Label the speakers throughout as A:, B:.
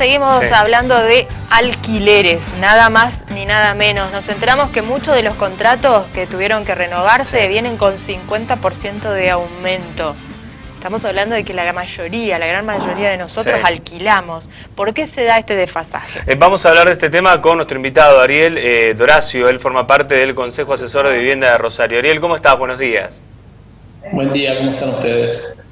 A: Seguimos
B: Sí.
A: hablando de alquileres, nada más ni nada menos. Nos enteramos que muchos de los contratos que tuvieron que renovarse vienen con 50% de aumento. Estamos hablando de que la gran mayoría de nosotros alquilamos. ¿Por qué se da este desfasaje?
B: Vamos a hablar de este tema con nuestro invitado, Ariel Doracio. Él forma parte del Consejo Asesor de Vivienda de Rosario. Ariel, ¿cómo estás? Buenos días.
C: Buen día, ¿cómo están ustedes?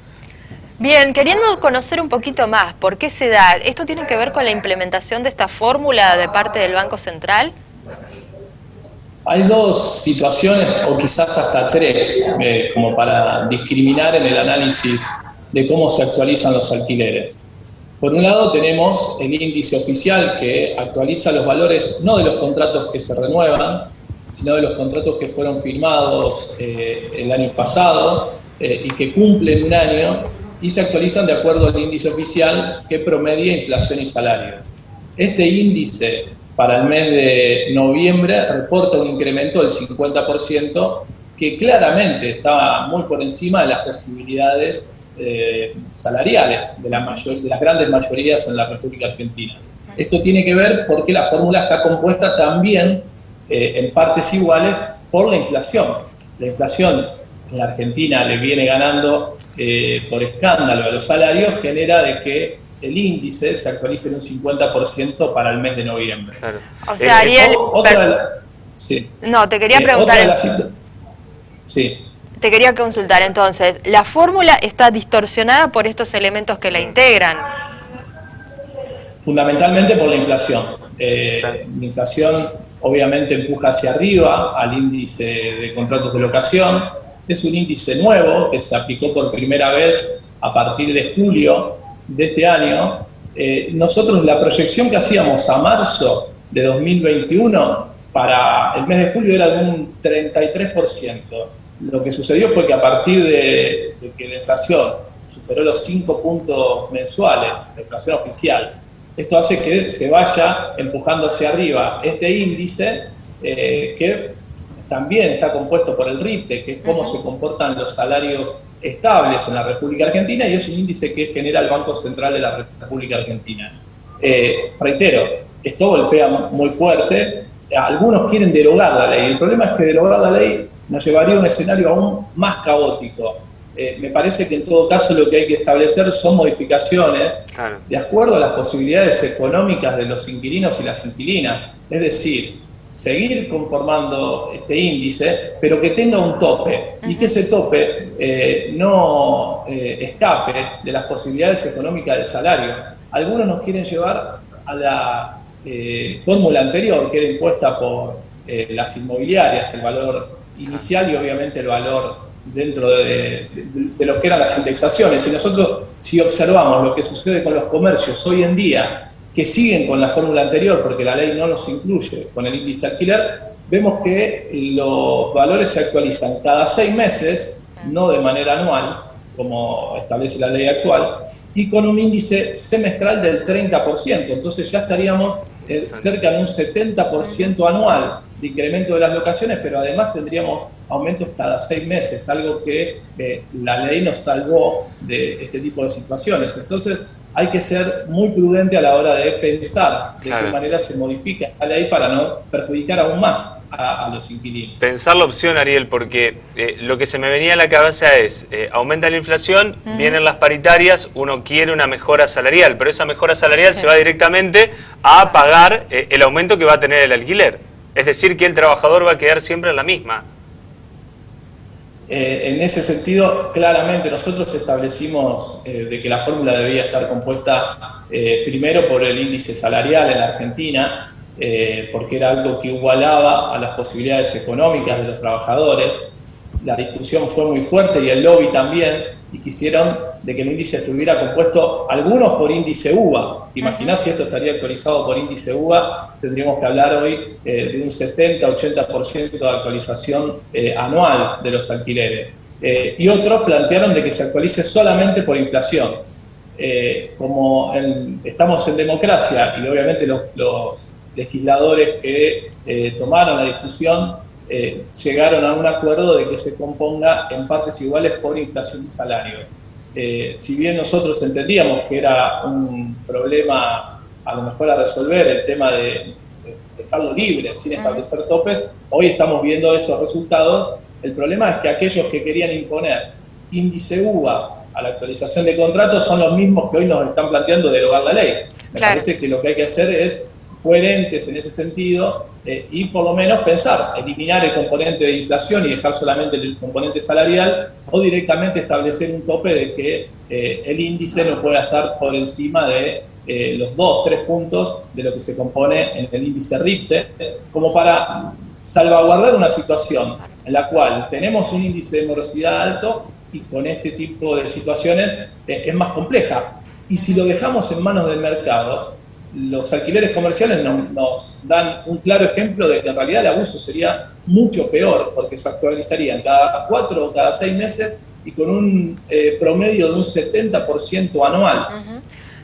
A: Bien, queriendo conocer un poquito más, ¿por qué se da? ¿Esto tiene que ver con la implementación de esta fórmula de parte del Banco Central?
C: Hay dos situaciones, o quizás hasta tres, como para discriminar en el análisis de cómo se actualizan los alquileres. Por un lado tenemos el índice oficial que actualiza los valores no de los contratos que se renuevan, sino de los contratos que fueron firmados el año pasado y que cumplen un año, y se actualizan de acuerdo al índice oficial que promedia inflación y salarios. Este índice para el mes de noviembre reporta un incremento del 50% que claramente está muy por encima de las posibilidades salariales de las grandes mayorías en la República Argentina. Esto tiene que ver porque la fórmula está compuesta también en partes iguales por la inflación. La inflación en la Argentina le viene ganando por escándalo a los salarios, genera de que el índice se actualice en un 50% para el mes de noviembre.
B: Claro.
A: O sea, Ariel...
C: Sí.
A: No, te quería preguntar...
C: Sí.
A: Te quería consultar entonces, ¿la fórmula está distorsionada por estos elementos que la integran?
C: Fundamentalmente por la inflación. La inflación obviamente empuja hacia arriba al índice de contratos de locación. Es un índice nuevo que se aplicó por primera vez a partir de julio de este año. Nosotros la proyección que hacíamos a marzo de 2021 para el mes de julio era de un 33%. Lo que sucedió fue que a partir de que la inflación superó los 5 puntos mensuales, la inflación oficial, esto hace que se vaya empujando hacia arriba este índice que también está compuesto por el RIPTE, que es cómo se comportan los salarios estables en la República Argentina, y es un índice que genera el Banco Central de la República Argentina. Reitero, esto golpea muy fuerte. Algunos quieren derogar la ley. El problema es que derogar la ley nos llevaría a un escenario aún más caótico. Me parece que en todo caso lo que hay que establecer son modificaciones de acuerdo a las posibilidades económicas de los inquilinos y las inquilinas. Es decir, seguir conformando este índice, pero que tenga un tope, y que ese tope no escape de las posibilidades económicas del salario. Algunos nos quieren llevar a la fórmula anterior, que era impuesta por las inmobiliarias, el valor inicial y obviamente el valor dentro de lo que eran las indexaciones. Y nosotros, si observamos lo que sucede con los comercios hoy en día, que siguen con la fórmula anterior, porque la ley no los incluye con el índice alquiler, vemos que los valores se actualizan cada 6 meses, no de manera anual, como establece la ley actual, y con un índice semestral del 30%. Entonces ya estaríamos cerca de un 70% anual de incremento de las locaciones, pero además tendríamos aumentos cada 6 meses, algo que la ley nos salvó de este tipo de situaciones. Entonces, hay que ser muy prudente a la hora de pensar de qué manera se modifica la ley para no perjudicar aún más a los inquilinos.
B: Pensar la opción, Ariel, porque lo que se me venía a la cabeza es, aumenta la inflación, vienen las paritarias, uno quiere una mejora salarial, pero esa mejora salarial se va directamente a pagar el aumento que va a tener el alquiler. Es decir, que el trabajador va a quedar siempre en la misma.
C: En ese sentido, claramente nosotros establecimos de que la fórmula debía estar compuesta primero por el índice salarial en la Argentina, porque era algo que igualaba a las posibilidades económicas de los trabajadores. La discusión fue muy fuerte y el lobby también, y quisieron de que el índice estuviera compuesto, algunos por índice UVA. ¿Te imaginás si esto estaría actualizado por índice UVA? Tendríamos que hablar hoy de un 70-80% de actualización anual de los alquileres. Y otros plantearon de que se actualice solamente por inflación. Como estamos en democracia y obviamente los legisladores que tomaron la discusión llegaron a un acuerdo de que se componga en partes iguales por inflación y salario. Si bien nosotros entendíamos que era un problema a lo mejor a resolver el tema de dejarlo libre, sin establecer topes. Hoy estamos viendo esos resultados. El problema es que aquellos que querían imponer índice UVA a la actualización de contratos son los mismos que hoy nos están planteando derogar la ley. Me parece que lo que hay que hacer es coherentes en ese sentido y por lo menos pensar, eliminar el componente de inflación y dejar solamente el componente salarial, o directamente establecer un tope de que el índice no pueda estar por encima de los 2-3 puntos de lo que se compone en el índice Richter, como para salvaguardar una situación en la cual tenemos un índice de morosidad alto y con este tipo de situaciones es más compleja. Y si lo dejamos en manos del mercado, los alquileres comerciales nos dan un claro ejemplo de que en realidad el abuso sería mucho peor, porque se actualizarían cada 4 o cada 6 meses y con un promedio de un 70% anual.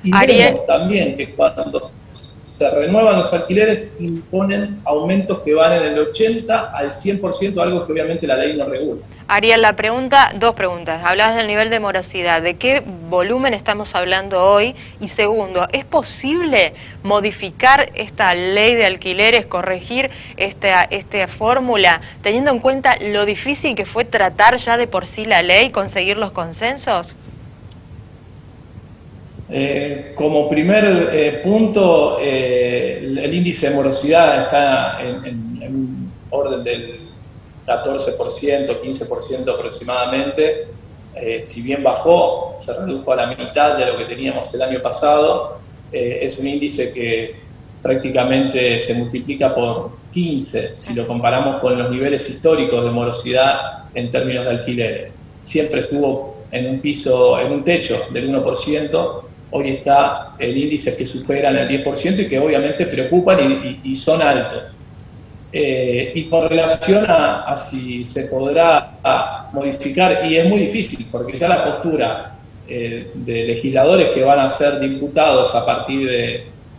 C: Y vemos también que cuando se renuevan los alquileres imponen aumentos que van en el 80 al 100%, algo que obviamente la ley no regula.
A: Ariel, dos preguntas. Hablabas del nivel de morosidad. ¿De qué volumen estamos hablando hoy? Y segundo, ¿es posible modificar esta ley de alquileres, corregir esta fórmula, teniendo en cuenta lo difícil que fue tratar ya de por sí la ley, conseguir los consensos?
C: Como primer punto, el índice de morosidad está en un orden del 14%, 15% aproximadamente. Si bien bajó, se redujo a la mitad de lo que teníamos el año pasado. Es un índice que prácticamente se multiplica por 15 si lo comparamos con los niveles históricos de morosidad en términos de alquileres. Siempre estuvo en un techo del 1%. Hoy está el índice que superan el 10% y que obviamente preocupan y son altos. Y con relación a si se podrá modificar, y es muy difícil, porque ya la postura de legisladores que van a ser diputados a partir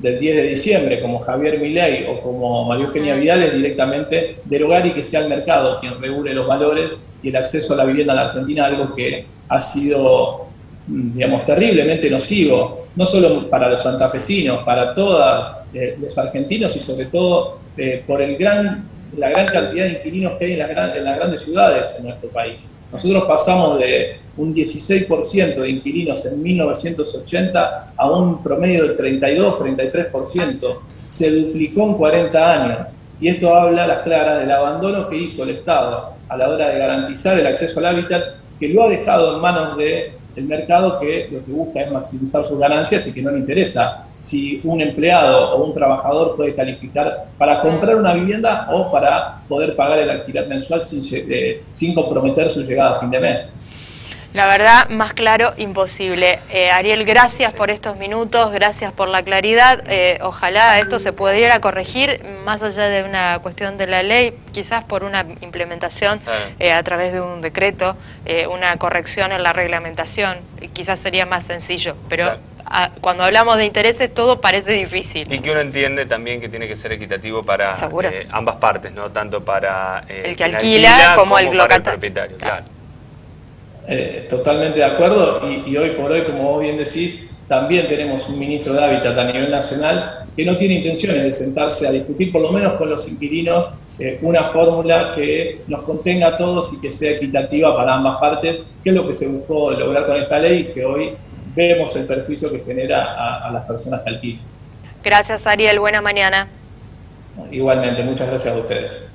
C: del 10 de diciembre, como Javier Milei o como María Eugenia Vidal, es directamente derogar y que sea el mercado quien regule los valores y el acceso a la vivienda en la Argentina, algo que ha sido, digamos, terriblemente nocivo, no solo para los santafesinos, para todos los argentinos y sobre todo por la gran cantidad de inquilinos que hay en las grandes ciudades en nuestro país. Nosotros pasamos de un 16% de inquilinos en 1980 a un promedio del 32-33%. Se duplicó en 40 años. Y esto habla a las claras del abandono que hizo el Estado a la hora de garantizar el acceso al hábitat, que lo ha dejado en manos del mercado, que lo que busca es maximizar sus ganancias y que no le interesa si un empleado o un trabajador puede calificar para comprar una vivienda o para poder pagar el alquiler mensual sin comprometer su llegada a fin de mes.
A: La verdad, más claro, imposible. Ariel, gracias por estos minutos, gracias por la claridad. Ojalá esto se pudiera corregir, más allá de una cuestión de la ley, quizás por una implementación a través de un decreto, una corrección en la reglamentación. Quizás sería más sencillo, pero cuando hablamos de intereses todo parece difícil.
B: Y que uno entiende también que tiene que ser equitativo para ambas partes, ¿no? Tanto para
A: el que alquila como el
B: para el propietario. Claro.
C: Totalmente de acuerdo, y hoy por hoy, como vos bien decís, también tenemos un ministro de Hábitat a nivel nacional que no tiene intenciones de sentarse a discutir, por lo menos con los inquilinos, una fórmula que nos contenga a todos y que sea equitativa para ambas partes, que es lo que se buscó lograr con esta ley y que hoy vemos el perjuicio que genera a las personas que alquilan.
A: Gracias, Ariel, buena mañana.
C: Igualmente, muchas gracias a ustedes.